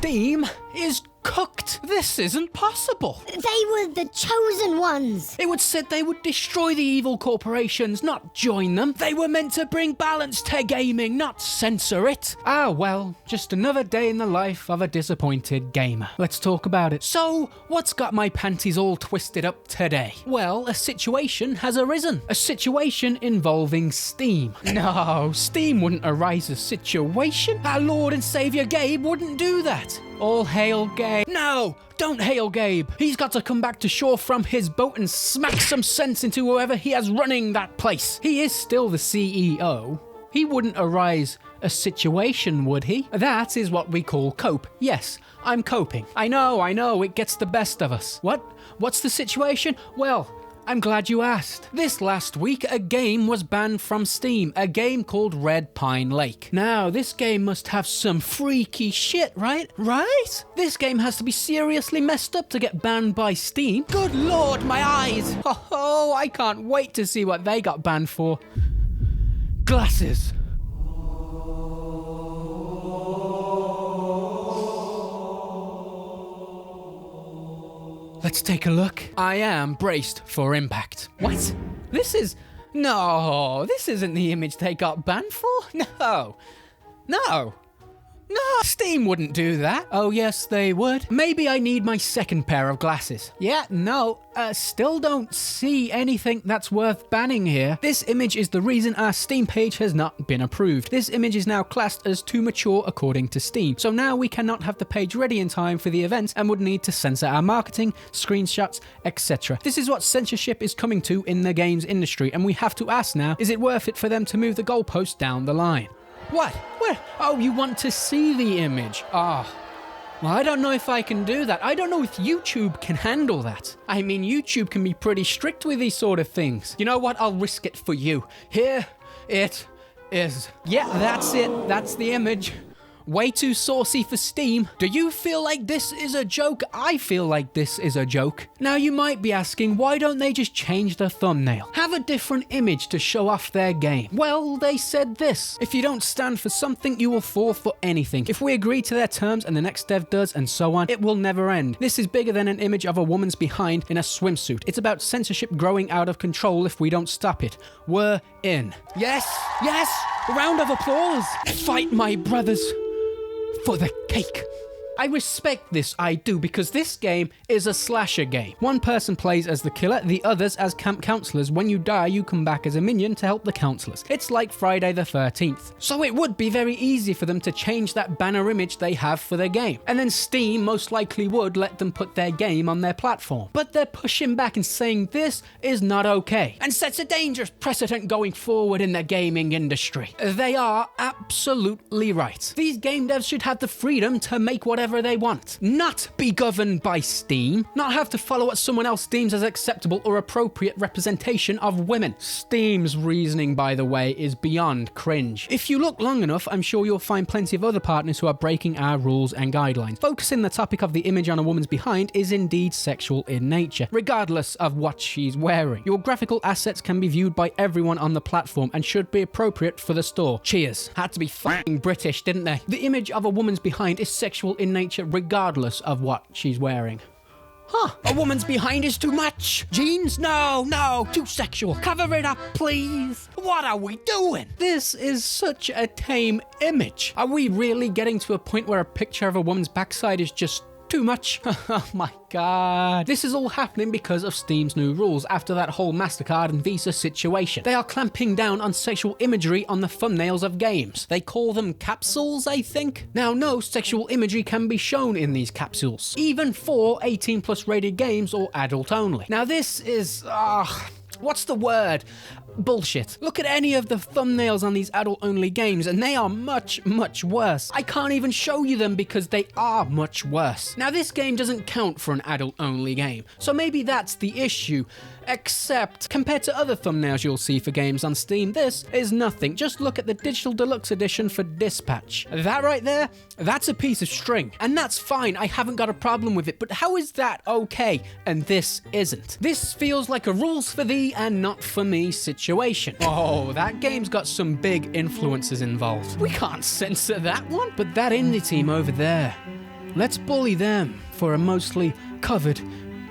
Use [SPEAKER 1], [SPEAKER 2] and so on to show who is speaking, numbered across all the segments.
[SPEAKER 1] Steam is cooked. This isn't possible.
[SPEAKER 2] They were the chosen ones.
[SPEAKER 1] It would said they would destroy the evil corporations, not join them. They were meant to bring balance to gaming, not censor it. Ah, well, just another day in the life of a disappointed gamer. Let's talk about it. So, what's got my panties all twisted up today? Well, a situation has arisen. A situation involving Steam. No, Steam wouldn't arise a situation. Our Lord and Saviour Gabe wouldn't do that. All hail Gabe. No, don't hail Gabe. He's got to come back to shore from his boat and smack some sense into whoever he has running that place. He is still the CEO. He wouldn't arise a situation, would he? That is what we call cope. Yes, I'm coping. I know, it gets the best of us. What? What's the situation? Well, I'm glad you asked. This last week, a game was banned from Steam, a game called Red Pine Lake. Now, this game must have some freaky shit, right? Right? This game has to be seriously messed up to get banned by Steam. Good lord, my eyes! Oh, I can't wait to see what they got banned for. Glasses. Let's take a look. I am braced for impact. What? No, this isn't the image they got banned for. No, Steam wouldn't do that. Oh yes, they would. Maybe I need my second pair of glasses. Yeah, no, still don't see anything that's worth banning here. This image is the reason our Steam page has not been approved. This image is now classed as too mature according to Steam. So now we cannot have the page ready in time for the event and would need to censor our marketing, screenshots, etc. This is what censorship is coming to in the games industry, and we have to ask now, is it worth it for them to move the goalpost down the line? What? Where? Oh, you want to see the image? Well, I don't know if I can do that. I don't know if YouTube can handle that. I mean, YouTube can be pretty strict with these sort of things. You know what? I'll risk it for you. Here it is. Yeah, that's it. That's the image. Way too saucy for Steam. Do you feel like this is a joke? I feel like this is a joke. Now you might be asking, why don't they just change the thumbnail? Have a different image to show off their game. Well, they said this. If you don't stand for something, you will fall for anything. If we agree to their terms and the next dev does and so on, it will never end. This is bigger than an image of a woman's behind in a swimsuit. It's about censorship growing out of control if we don't stop it. We're in. Yes, a round of applause. Fight, my brothers. For the cake. I respect this, I do, because this game is a slasher game. One person plays as the killer, the others as camp counselors. When you die, you come back as a minion to help the counselors. It's like Friday the 13th. So it would be very easy for them to change that banner image they have for their game. And then Steam most likely would let them put their game on their platform. But they're pushing back and saying this is not okay, and sets a dangerous precedent going forward in the gaming industry. They are absolutely right. These game devs should have the freedom to make whatever they want, not be governed by Steam, not have to follow what someone else deems as acceptable or appropriate representation of women. Steam's reasoning, by the way, is beyond cringe. If you look long enough, I'm sure you'll find plenty of other partners who are breaking our rules and guidelines. Focusing the topic of the image on a woman's behind is indeed sexual in nature, regardless of what she's wearing. Your graphical assets can be viewed by everyone on the platform and should be appropriate for the store. Cheers. Had to be f***ing British, didn't they? The image of a woman's behind is sexual in nature regardless of what she's wearing. A woman's behind is too much. Jeans? No, too sexual. Cover it up, please. What are we doing? This is such a tame image. Are we really getting to a point where a picture of a woman's backside is just too much? Oh my god. This is all happening because of Steam's new rules after that whole MasterCard and Visa situation. They are clamping down on sexual imagery on the thumbnails of games. They call them capsules, I think. Now, no sexual imagery can be shown in these capsules, even for 18 plus rated games or adult only. Now this is, what's the word? Bullshit. Look at any of the thumbnails on these adult-only games and they are much, much worse. I can't even show you them because they are much worse. Now this game doesn't count for an adult-only game, so maybe that's the issue. Except, compared to other thumbnails you'll see for games on Steam, this is nothing. Just look at the Digital Deluxe Edition for Dispatch. That right there, that's a piece of string. And that's fine, I haven't got a problem with it, but how is that okay and this isn't? This feels like a rules for thee and not for me situation. Oh, that game's got some big influences involved. We can't censor that one. But that indie team over there, let's bully them for a mostly covered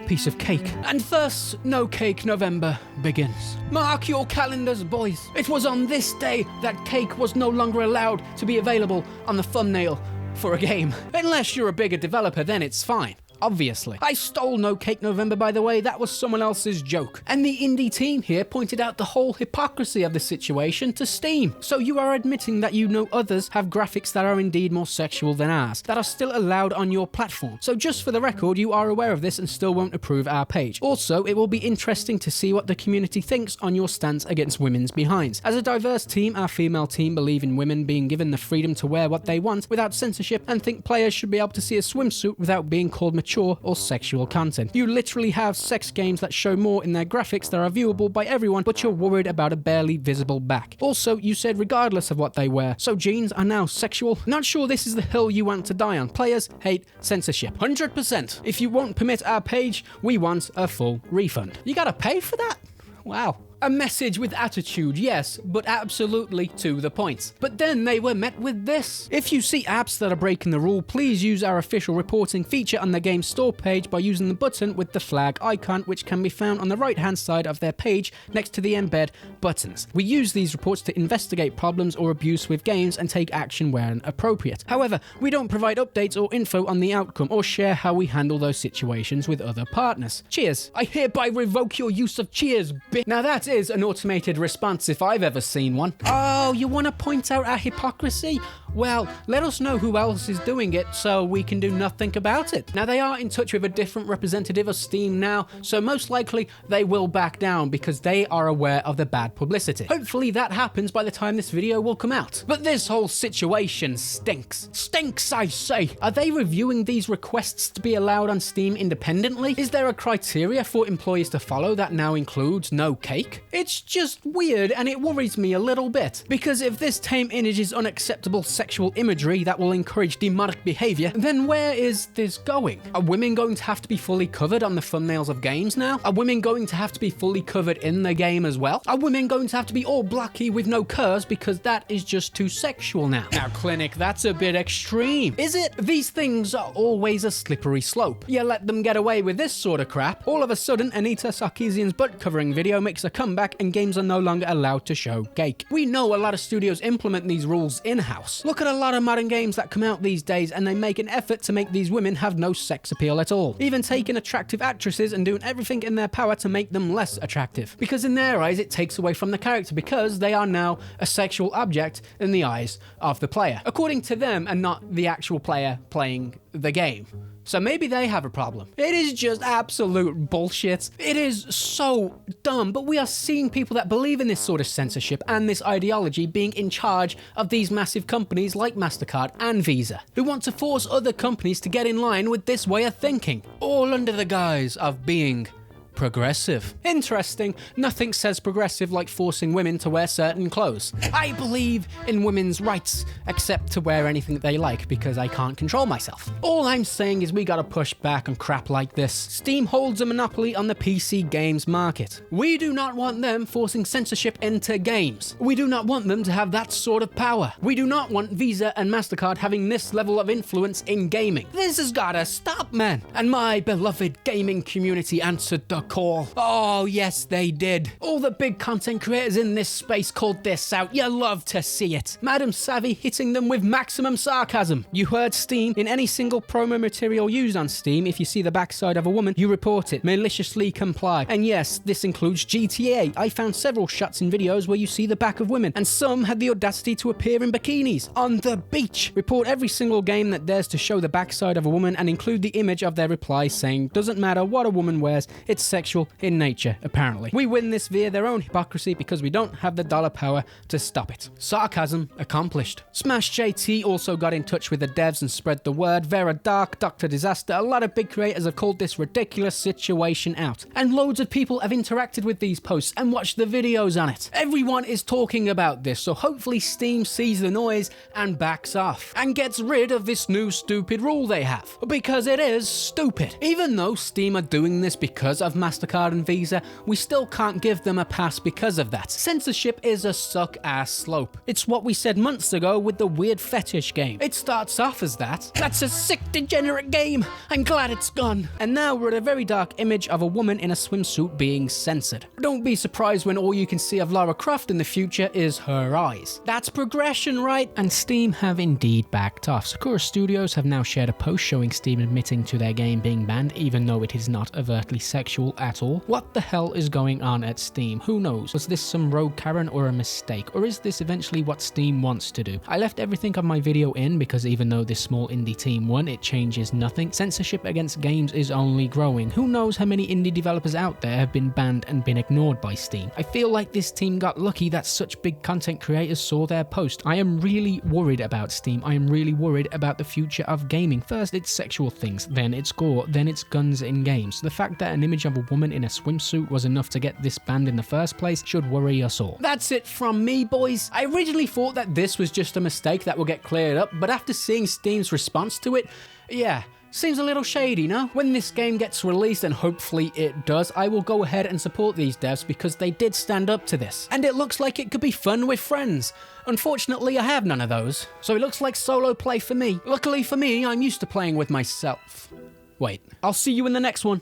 [SPEAKER 1] piece of cake. And thus, No Cake November begins. Mark your calendars, boys. It was on this day that cake was no longer allowed to be available on the thumbnail for a game. Unless you're a bigger developer, then it's fine. Obviously. I stole No Cake November, by the way. That was someone else's joke. And the indie team here pointed out the whole hypocrisy of the situation to Steam. So you are admitting that you know others have graphics that are indeed more sexual than ours, that are still allowed on your platform. So just for the record, you are aware of this and still won't approve our page. Also, it will be interesting to see what the community thinks on your stance against women's behinds. As a diverse team, our female team believe in women being given the freedom to wear what they want without censorship and think players should be able to see a swimsuit without being called mature or sexual content. You literally have sex games that show more in their graphics that are viewable by everyone, but you're worried about a barely visible back. Also, you said regardless of what they wear, so jeans are now sexual. Not sure this is the hill you want to die on. Players hate censorship. 100%. If you won't permit our page, we want a full refund. You gotta pay for that? Wow. A message with attitude, yes, but absolutely to the point. But then they were met with this. If you see apps that are breaking the rule, please use our official reporting feature on the game store page by using the button with the flag icon, which can be found on the right hand side of their page next to the embed buttons. We use these reports to investigate problems or abuse with games and take action where appropriate. However, we don't provide updates or info on the outcome or share how we handle those situations with other partners. Cheers. I hereby revoke your use of cheers, bitch. Now that is an automated response if I've ever seen one. Oh, you want to point out our hypocrisy? Well, let us know who else is doing it so we can do nothing about it. Now, they are in touch with a different representative of Steam now, so most likely they will back down because they are aware of the bad publicity. Hopefully that happens by the time this video will come out. But this whole situation stinks. Stinks, I say. Are they reviewing these requests to be allowed on Steam independently? Is there a criteria for employees to follow that now includes no cake? It's just weird and it worries me a little bit. Because if this tame image is unacceptable sexual imagery that will encourage demonic behavior, then where is this going? Are women going to have to be fully covered on the thumbnails of games now? Are women going to have to be fully covered in the game as well? Are women going to have to be all blacky with no curves because that is just too sexual now? Now, Clinic, that's a bit extreme. Is it? These things are always a slippery slope. You let them get away with this sort of crap, all of a sudden Anita Sarkeesian's butt covering video makes a comeback and games are no longer allowed to show cake. We know a lot of studios implement these rules in-house. Look at a lot of modern games that come out these days and they make an effort to make these women have no sex appeal at all. Even taking attractive actresses and doing everything in their power to make them less attractive. Because in their eyes it takes away from the character because they are now a sexual object in the eyes of the player. According to them and not the actual player playing the game. So maybe they have a problem. It is just absolute bullshit. It is so dumb, but we are seeing people that believe in this sort of censorship and this ideology being in charge of these massive companies like MasterCard and Visa, who want to force other companies to get in line with this way of thinking, all under the guise of being progressive. Interesting. Nothing says progressive like forcing women to wear certain clothes. I believe in women's rights, except to wear anything that they like because I can't control myself. All I'm saying is we gotta push back on crap like this. Steam holds a monopoly on the PC games market. We do not want them forcing censorship into games. We do not want them to have that sort of power. We do not want Visa and MasterCard having this level of influence in gaming. This has gotta stop, man. And my beloved gaming community answered the call. Oh, yes, they did. All the big content creators in this space called this out. You love to see it. Madam Savvy hitting them with maximum sarcasm. You heard Steam. In any single promo material used on Steam, if you see the backside of a woman, you report it. Maliciously comply. And yes, this includes GTA. I found several shots in videos where you see the back of women, and some had the audacity to appear in bikinis on the beach. Report every single game that dares to show the backside of a woman and include the image of their reply saying, doesn't matter what a woman wears, it's sexual in nature, apparently. We win this via their own hypocrisy because we don't have the dollar power to stop it. Sarcasm accomplished. Smash JT also got in touch with the devs and spread the word. Vera Dark, Dr. Disaster, a lot of big creators have called this ridiculous situation out. And loads of people have interacted with these posts and watched the videos on it. Everyone is talking about this, so hopefully Steam sees the noise and backs off and gets rid of this new stupid rule they have. Because it is stupid. Even though Steam are doing this because of MasterCard and Visa, we still can't give them a pass because of that. Censorship is a suck-ass slope. It's what we said months ago with the weird fetish game. It starts off as that. That's a sick, degenerate game. I'm glad it's gone. And now we're at a very dark image of a woman in a swimsuit being censored. Don't be surprised when all you can see of Lara Croft in the future is her eyes. That's progression, right? And Steam have indeed backed off. Sakura Studios have now shared a post showing Steam admitting to their game being banned, even though it is not overtly sexual at all. What the hell is going on at Steam? Who knows? Was this some rogue Karen or a mistake? Or is this eventually what Steam wants to do? I left everything of my video in because even though this small indie team won, it changes nothing. Censorship against games is only growing. Who knows how many indie developers out there have been banned and been ignored by Steam? I feel like this team got lucky that such big content creators saw their post. I am really worried about Steam. I am really worried about the future of gaming. First, it's sexual things, then it's gore, then it's guns in games. The fact that an image of a woman in a swimsuit was enough to get this banned in the first place should worry us all. That's it from me, boys. I originally thought that this was just a mistake that will get cleared up, but after seeing Steam's response to it, yeah, seems a little shady, no? When this game gets released, and hopefully it does, I will go ahead and support these devs because they did stand up to this. And it looks like it could be fun with friends. Unfortunately, I have none of those, so it looks like solo play for me. Luckily for me, I'm used to playing with myself. Wait, I'll see you in the next one.